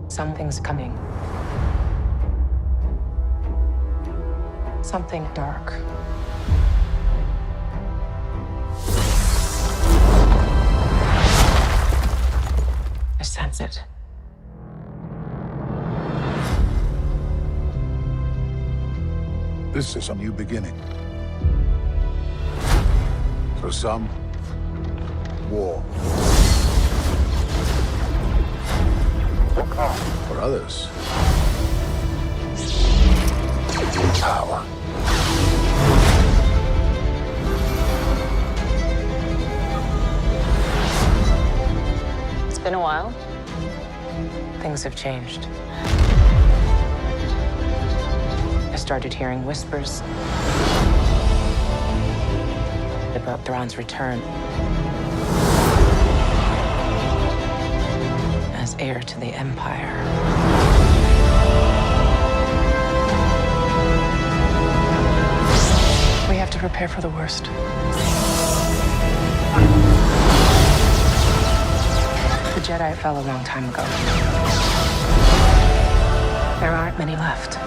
Something's coming. Something dark. I sense it. This is a new beginning. For some, war. For others, power. It's been a while. Things have changed. I started hearing whispers about Thrawn's return as heir to the Empire. We have to prepare for the worst. The Jedi fell a long time ago. There aren't many left.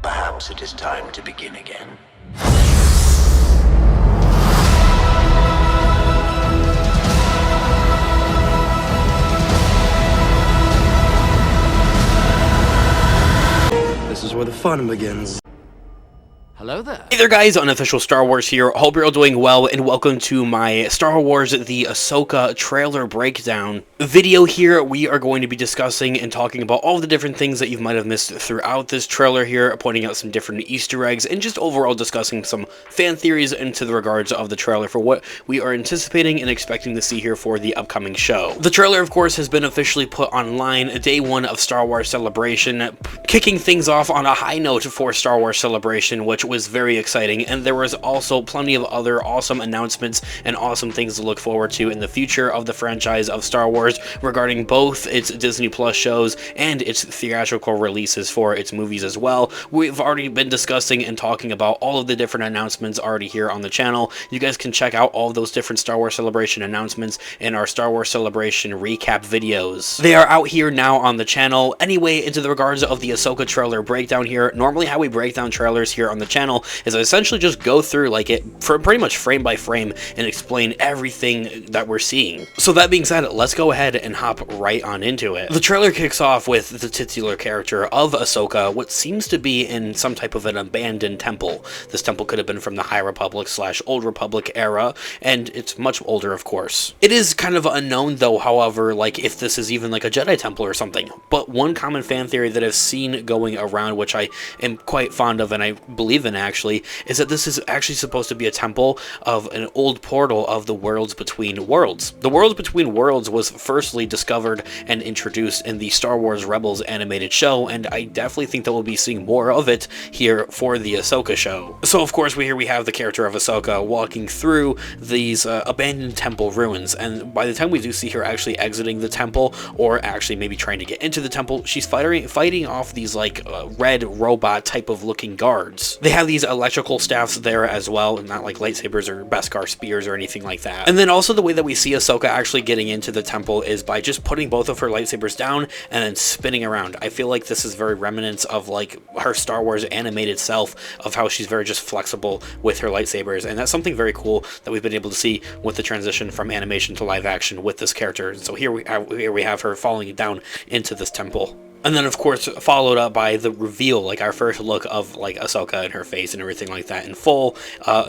Perhaps it is time to begin again. This is where the fun begins. Hello there. Hey there guys, Unofficial Star Wars here. Hope you're all doing well and welcome to my Star Wars The Ahsoka trailer breakdown video here. We are going to be discussing and talking about all the different things that you might have missed throughout this trailer here, pointing out some different Easter eggs and just overall discussing some fan theories into the regards of the trailer for what we are anticipating and expecting to see here for the upcoming show. The trailer, of course, has been officially put online day one of Star Wars Celebration, kicking things off on a high note for Star Wars Celebration, which was very exciting, and there was also plenty of other awesome announcements and awesome things to look forward to in the future of the franchise of Star Wars regarding both its Disney Plus shows and its theatrical releases for its movies as well. We've already been discussing and talking about all of the different announcements already here on the channel. You guys can check out all of those different Star Wars Celebration announcements in our Star Wars Celebration recap videos. They are out here now on the channel. Anyway, into the regards of the Ahsoka trailer breakdown here, normally how we break down trailers here on the channel is I essentially just go through like it for pretty much frame by frame and explain everything that we're seeing. So that being said, let's go ahead and hop right on into it. The trailer kicks off with the titular character of Ahsoka, what seems to be in some type of an abandoned temple. This temple could have been from the High Republic / Old Republic era, and it's much older, of course. It is kind of unknown though, however, like if this is even like a Jedi temple or something. But one common fan theory that I've seen going around, which I am quite fond of and I believe in actually, is that this is actually supposed to be a temple of an old portal of the Worlds Between Worlds. The Worlds Between Worlds was firstly discovered and introduced in the Star Wars Rebels animated show, and I definitely think that we'll be seeing more of it here for the Ahsoka show. So of course we have the character of Ahsoka walking through these abandoned temple ruins, and by the time we do see her actually exiting the temple, or actually maybe trying to get into the temple, she's fighting off these like red robot type of looking guards. They have these electrical staffs there as well, and not like lightsabers or Beskar spears or anything like that. And then also the way that we see Ahsoka actually getting into the temple is by just putting both of her lightsabers down and then spinning around. I feel like this is very remnants of like her Star Wars animated self, of how she's very just flexible with her lightsabers, and that's something very cool that we've been able to see with the transition from animation to live action with this character. So here we have her falling down into this temple. And then, of course, followed up by the reveal, like our first look of like Ahsoka and her face and everything like that in full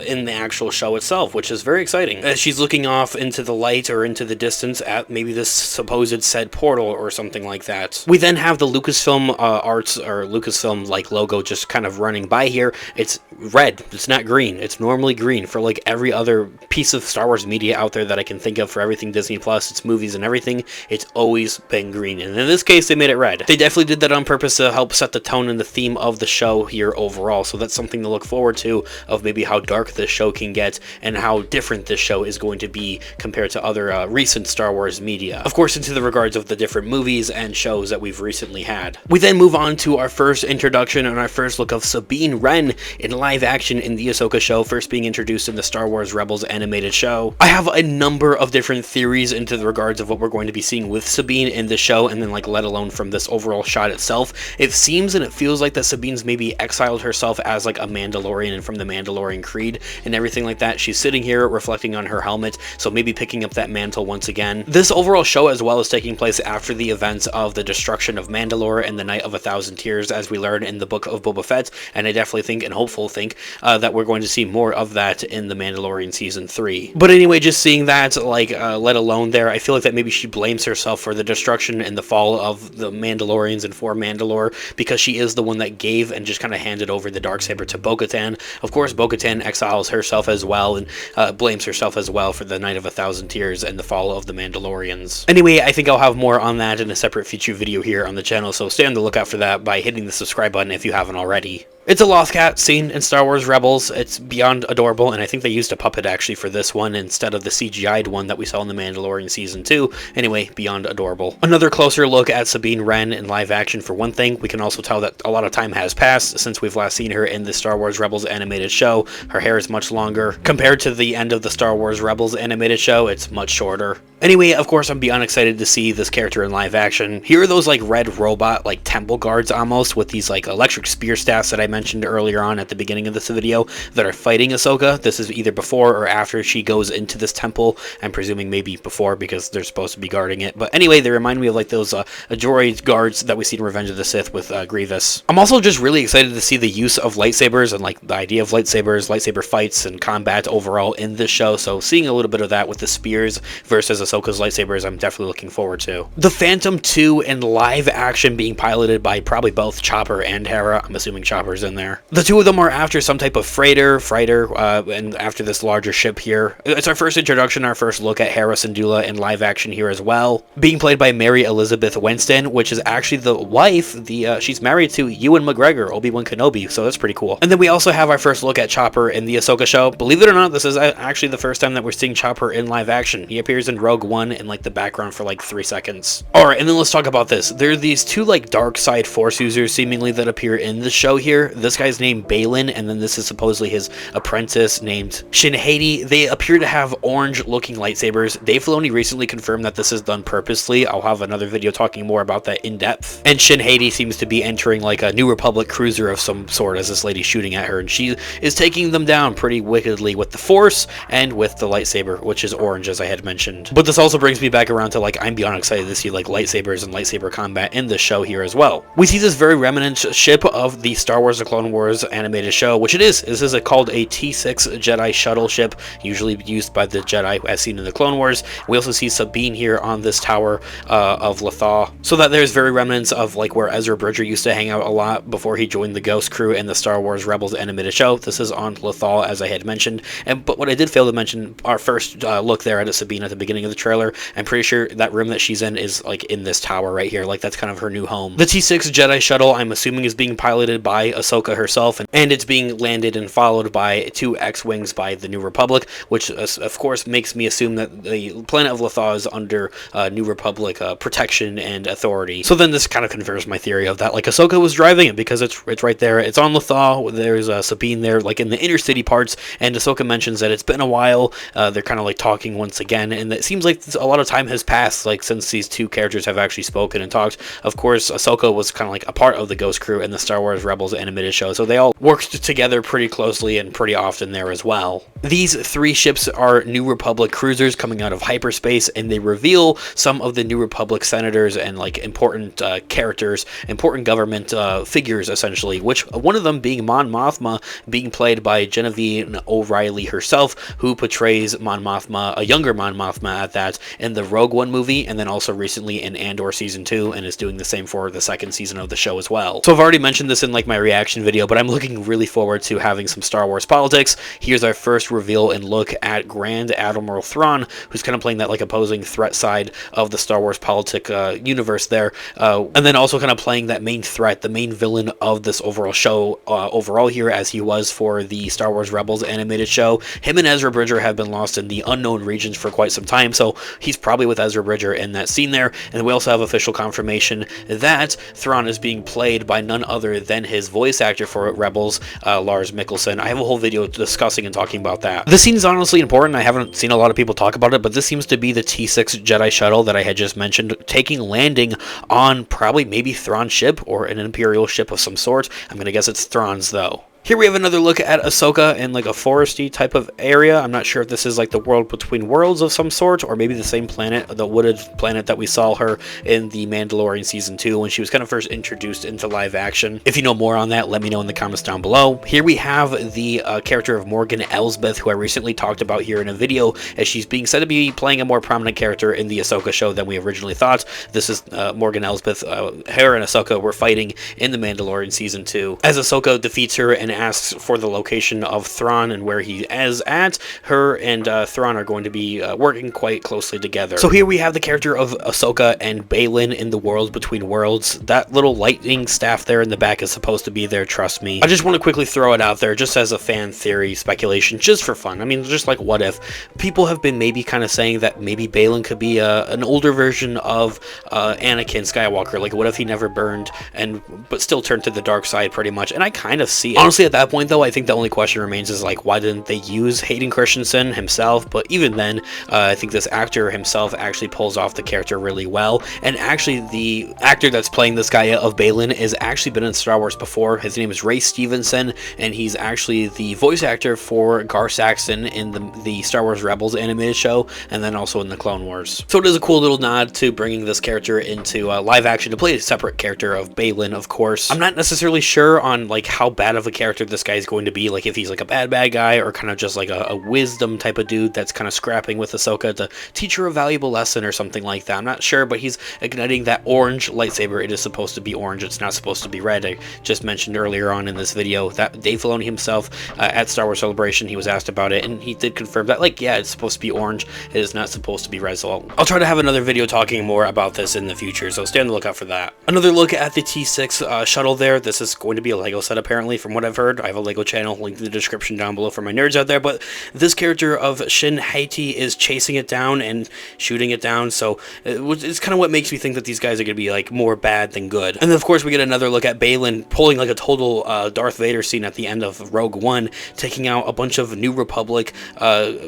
in the actual show itself, which is very exciting. As she's looking off into the light or into the distance at maybe this supposed said portal or something like that. We then have the Lucasfilm arts or Lucasfilm like logo just kind of running by here. It's red. It's not green. It's normally green for like every other piece of Star Wars media out there that I can think of for everything Disney Plus, its movies and everything. It's always been green, and in this case, they made it red. They definitely did that on purpose to help set the tone and the theme of the show here overall, so that's something to look forward to, of maybe how dark this show can get and how different this show is going to be compared to other recent Star Wars media. Of course, into the regards of the different movies and shows that we've recently had. We then move on to our first introduction and our first look of Sabine Wren in live action in the Ahsoka show, first being introduced in the Star Wars Rebels animated show. I have a number of different theories into the regards of what we're going to be seeing with Sabine in the show, and then like let alone from this overall shot itself. It seems and it feels like that Sabine's maybe exiled herself as like a Mandalorian and from the Mandalorian creed and everything like that. She's sitting here reflecting on her helmet, so maybe picking up that mantle once again. This overall show as well is taking place after the events of the destruction of Mandalore and the Night of a Thousand Tears, as we learn in the book of Boba Fett, and I definitely think and hopeful think that we're going to see more of that in the Mandalorian season 3. But anyway, just seeing that, like, let alone there, I feel like that maybe she blames herself for the destruction and the fall of the Mandalorians and for Mandalore, because she is the one that gave and just kind of handed over the Darksaber to Bo-Katan. Of course, Bo-Katan exiles herself as well and blames herself as well for the Night of a Thousand Tears and the fall of the Mandalorians. Anyway, I think I'll have more on that in a separate feature video here on the channel, so stay on the lookout for that by hitting the subscribe button if you haven't already. It's a Lothcat scene in Star Wars Rebels. It's beyond adorable, and I think they used a puppet actually for this one instead of the CGI'd one that we saw in The Mandalorian Season 2. Anyway, beyond adorable. Another closer look at Sabine Wren in live action for one thing. We can also tell that a lot of time has passed since we've last seen her in the Star Wars Rebels animated show. Her hair is much longer. Compared to the end of the Star Wars Rebels animated show, it's much shorter. Anyway, of course, I'm beyond excited to see this character in live action. Here are those like red robot like temple guards almost with these like electric spear staffs that I mentioned earlier on at the beginning of this video that are fighting Ahsoka. This is either before or after she goes into this temple. I'm presuming maybe before because they're supposed to be guarding it. But anyway, they remind me of like those droid guards that we see in Revenge of the Sith with Grievous. I'm also just really excited to see the use of lightsabers and like the idea of lightsabers, lightsaber fights, and combat overall in this show. So seeing a little bit of that with the spears versus Ahsoka's lightsabers, I'm definitely looking forward to. The Phantom 2 in live action being piloted by probably both Chopper and Hera. I'm assuming Chopper's in there. The two of them are after some type of fighter, and after this larger ship here. It's our first introduction, our first look at Hera Syndulla in live action here as well. Being played by Mary Elizabeth Winston, which is actually the wife, she's married to Ewan McGregor, Obi-Wan Kenobi, so that's pretty cool. And then we also have our first look at Chopper in the Ahsoka show. Believe it or not, this is actually the first time that we're seeing Chopper in live action. He appears in Rogue One in like the background for like 3 seconds. Alright, and then let's talk about this. There are these two like dark side force users seemingly that appear in the show here. This guy's named Balin, and then this is supposedly his apprentice named Shin Hati. They appear to have orange looking lightsabers. Dave Filoni recently confirmed that this is done purposely. I'll have another video talking more about that in depth. And Shin Hati seems to be entering like a New Republic cruiser of some sort as this lady's shooting at her, and she is taking them down pretty wickedly with the force and with the lightsaber, which is orange as I had mentioned. But this also brings me back around to like I'm beyond excited to see like lightsabers and lightsaber combat in this show here as well. We see this very remnant ship of the Star Wars The Clone Wars animated show, which it is. This is called a T6 Jedi shuttle ship, usually used by the Jedi as seen in the Clone Wars. We also see Sabine here on this tower of Lothal, so that there's very remnants of like where Ezra Bridger used to hang out a lot before he joined the Ghost crew in the Star Wars Rebels animated show. This is on Lothal, as I had mentioned, but what I did fail to mention, our first look there at Sabine at the beginning of the trailer, I'm pretty sure that room that she's in is like in this tower right here, like that's kind of her new home. The T6 Jedi shuttle, I'm assuming, is being piloted by Ahsoka herself, and it's being landed and followed by 2 X-Wings by the New Republic, which of course makes me assume that the planet of Lothal is under New Republic protection and authority. So then this kind of confirms my theory of that like Ahsoka was driving it, because it's right there. It's on Lothal. There's Sabine there like in the inner city parts, and Ahsoka mentions that it's been a while. They're kind of like talking once again, and it seems like a lot of time has passed like since these two characters have actually spoken and talked. Of course, Ahsoka was kind of like a part of the Ghost crew in the Star Wars Rebels animated show, so they all worked together pretty closely and pretty often there as well. These 3 ships are New Republic cruisers coming out of hyperspace, and they reveal some of the New Republic senators and like important characters, important government figures essentially, which one of them being Mon Mothma, being played by Genevieve O'Reilly herself, who portrays Mon Mothma, a younger Mon Mothma at that, in the Rogue One movie, and then also recently in Andor Season 2, and is doing the same for the 2nd season of the show as well. So I've already mentioned this in like my reaction action video, but I'm looking really forward to having some Star Wars politics. Here's our first reveal and look at Grand Admiral Thrawn, who's kind of playing that like opposing threat side of the Star Wars politic universe there, and then also kind of playing that main threat, the main villain of this overall show overall here, as he was for the Star Wars Rebels animated show. Him and Ezra Bridger have been lost in the unknown regions for quite some time, so he's probably with Ezra Bridger in that scene there. And we also have official confirmation that Thrawn is being played by none other than his voice actor for Rebels, Lars Mikkelsen. I have a whole video discussing and talking about that. This scene is honestly important. I haven't seen a lot of people talk about it, but this seems to be the T6 Jedi shuttle that I had just mentioned, taking landing on probably maybe Thrawn's ship or an Imperial ship of some sort. I'm gonna guess it's Thrawn's though. Here we have another look at Ahsoka in like a foresty type of area. I'm not sure if this is like the world between worlds of some sort, or maybe the same planet, the wooded planet that we saw her in The Mandalorian Season 2 when she was kind of first introduced into live action. If you know more on that, let me know in the comments down below. Here we have the character of Morgan Elsbeth, who I recently talked about here in a video, as she's being said to be playing a more prominent character in the Ahsoka show than we originally thought. This is Morgan Elsbeth. Her and Ahsoka were fighting in The Mandalorian Season 2. As Ahsoka defeats her and asks for the location of Thrawn and where he is at, her and Thrawn are going to be working quite closely together. So here we have the character of Ahsoka and Balin in the world between worlds. That little lightning staff there in the back is supposed to be there, trust me. I just want to quickly throw it out there just as a fan theory speculation, just for fun. I mean, just like what if. People have been maybe kind of saying that maybe Balin could be an older version of Anakin Skywalker. Like, what if he never burned but still turned to the dark side pretty much? And I kind of see it. Honestly, at that point though, I think the only question remains is like, why didn't they use Hayden Christensen himself? But even then, I think this actor himself actually pulls off the character really well. And actually, the actor that's playing this guy of Balin has actually been in Star Wars before. His name is Ray Stevenson, and he's actually the voice actor for Gar Saxon in the Star Wars Rebels animated show, and then also in the Clone Wars. So it is a cool little nod to bringing this character into live action to play a separate character of Balin, of course. I'm not necessarily sure on like how bad of a character this guy is going to be, like if he's like a bad guy or kind of just like a wisdom type of dude that's kind of scrapping with Ahsoka to teach her a valuable lesson or something like that. I'm not sure, but he's igniting that orange lightsaber. It is supposed to be orange, it's not supposed to be red. I just mentioned earlier on in this video that Dave Filoni himself at Star Wars Celebration, he was asked about it and he did confirm that, like, yeah, it's supposed to be orange, it is not supposed to be red. So I'll try to have another video talking more about this in the future, so stay on the lookout for that. Another look at the T6 shuttle there. This is going to be a Lego set apparently, from what I've heard. I have a Lego channel, link in the description down below for my nerds out there, but this character of Shin Hati is chasing it down and shooting it down, so it's kind of what makes me think that these guys are going to be like more bad than good. And then of course we get another look at Balin pulling like a total Darth Vader scene at the end of Rogue One, taking out a bunch of New Republic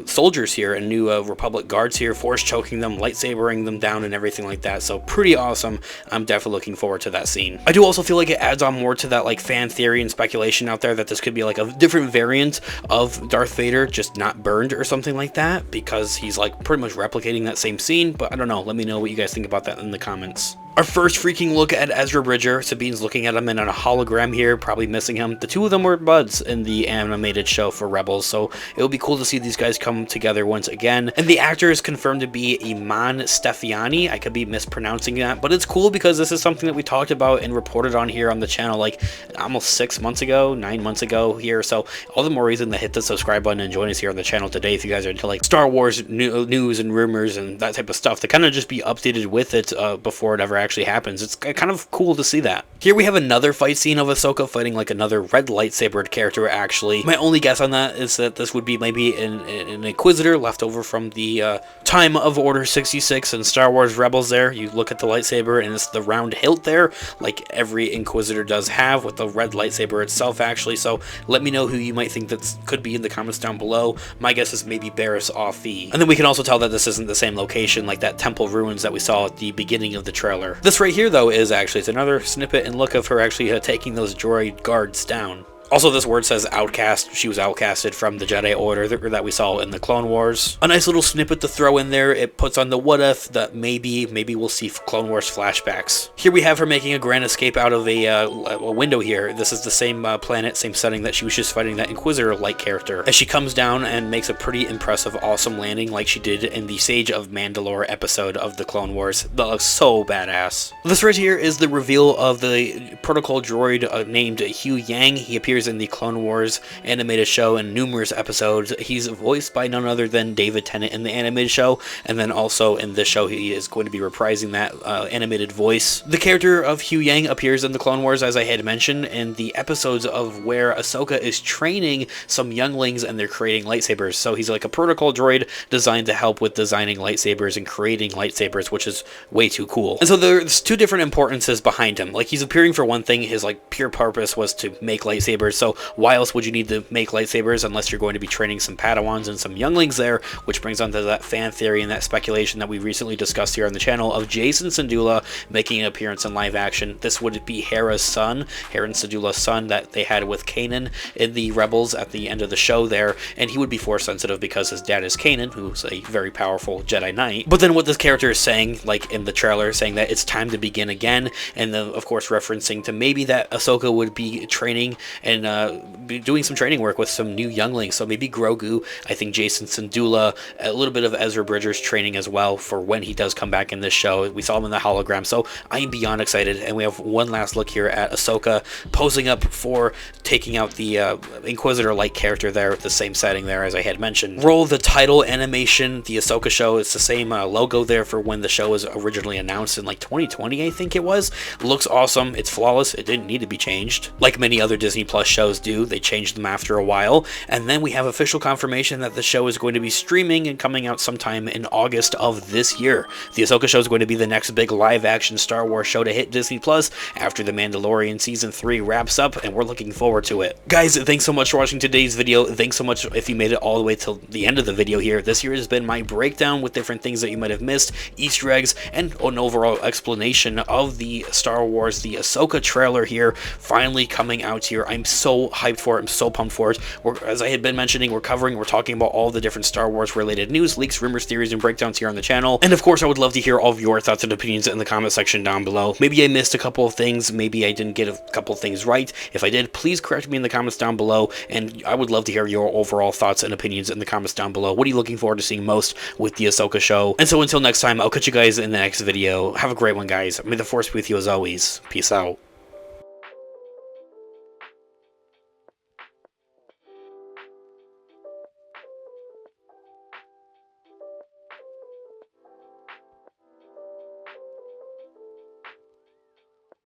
soldiers here and New Republic guards here, force choking them, lightsabering them down and everything like that. So pretty awesome. I'm definitely looking forward to that scene. I do also feel like it adds on more to that like fan theory and speculation out there that this could be like a different variant of Darth Vader, just not burned or something like that, because he's like pretty much replicating that same scene. But I don't know, let me know what you guys think about that in the comments. Our first freaking look at Ezra Bridger. Sabine's looking at him in a hologram here, probably missing him. The two of them were buds in the animated show for Rebels, so it would be cool to see these guys come together once again. And the actor is confirmed to be Iman Stefiani. I could be mispronouncing that, but it's cool because this is something that we talked about and reported on here on the channel like almost 6 months ago, 9 months ago here. So all the more reason to hit the subscribe button and join us here on the channel today if you guys are into like Star Wars news and rumors and that type of stuff, to kind of just be updated with it before it ever actually happens. It's kind of cool to see that. Here we have another fight scene of Ahsoka fighting like another red lightsabered character actually. My only guess on that is that this would be maybe an Inquisitor left over from the time of Order 66 and Star Wars Rebels there. You look at the lightsaber and it's the round hilt there, like every Inquisitor does have, with the red lightsaber itself actually. So let me know who you might think that could be in the comments down below. My guess is maybe Barriss Offee. And then we can also tell that this isn't the same location like that temple ruins that we saw at the beginning of the trailer. This right here though is actually, it's another snippet and look of her actually taking those droid guards down. Also, this word says outcast. She was outcasted from the Jedi Order that we saw in the Clone Wars. A nice little snippet to throw in there. It puts on the what if that maybe we'll see Clone Wars flashbacks. Here we have her making a grand escape out of a window here. This is the same planet, same setting that she was just fighting that Inquisitor-like character. As she comes down and makes a pretty impressive, awesome landing like she did in the Sage of Mandalore episode of the Clone Wars. That looks so badass. This right here is the reveal of the protocol droid named Huyang. He appears in the Clone Wars animated show in numerous episodes. He's voiced by none other than David Tennant in the animated show, and then also in this show he is going to be reprising that animated voice. The character of Huyang appears in the Clone Wars, as I had mentioned, in the episodes of where Ahsoka is training some younglings and they're creating lightsabers. So he's like a protocol droid designed to help with designing lightsabers and creating lightsabers, which is way too cool. And so there's two different importances behind him. Like, he's appearing for one thing, his like pure purpose was to make lightsabers. So why else would you need to make lightsabers unless you're going to be training some Padawans and some younglings there, which brings on to that fan theory and that speculation that we recently discussed here on the channel of Jacen Syndulla making an appearance in live action. This would be Hera's son, Hera Syndulla's son that they had with Kanan in the Rebels at the end of the show there, and he would be force sensitive because his dad is Kanan, who's a very powerful Jedi Knight. But then what this character is saying, like in the trailer, saying that it's time to begin again, and then of course referencing to maybe that Ahsoka would be training and be doing some training work with some new younglings. So maybe Grogu, I think Jacen Syndulla, a little bit of Ezra Bridger's training as well for when he does come back in this show. We saw him in the hologram, so I am beyond excited. And we have one last look here at Ahsoka posing up for taking out the Inquisitor-like character there with the same setting there as I had mentioned. Roll the title animation, the Ahsoka show. It's the same logo there for when the show was originally announced in like 2020, I think it was. Looks awesome. It's flawless. It didn't need to be changed. Like many other Disney Plus shows do, they changed them after a while. And then we have official confirmation that the show is going to be streaming and coming out sometime in August of this year. The Ahsoka show is going to be the next big live-action Star Wars show to hit Disney Plus after The Mandalorian Season 3 wraps up, and we're looking forward to it. Guys, thanks so much for watching today's video. Thanks so much if you made it all the way till the end of the video here. This here has been my breakdown with different things that you might have missed, Easter eggs, and an overall explanation of the Star Wars, the Ahsoka trailer here, finally coming out here. I'm so hyped for it. I'm so pumped for it. As I had been mentioning, we're talking about all the different Star Wars related news, leaks, rumors, theories, and breakdowns here on the channel. And of course, I would love to hear all of your thoughts and opinions in the comment section down below. Maybe I missed a couple of things. Maybe I didn't get a couple of things right. If I did, please correct me in the comments down below. And I would love to hear your overall thoughts and opinions in the comments down below. What are you looking forward to seeing most with the Ahsoka show? And so until next time, I'll catch you guys in the next video. Have a great one, guys. May the Force be with you as always. Peace out.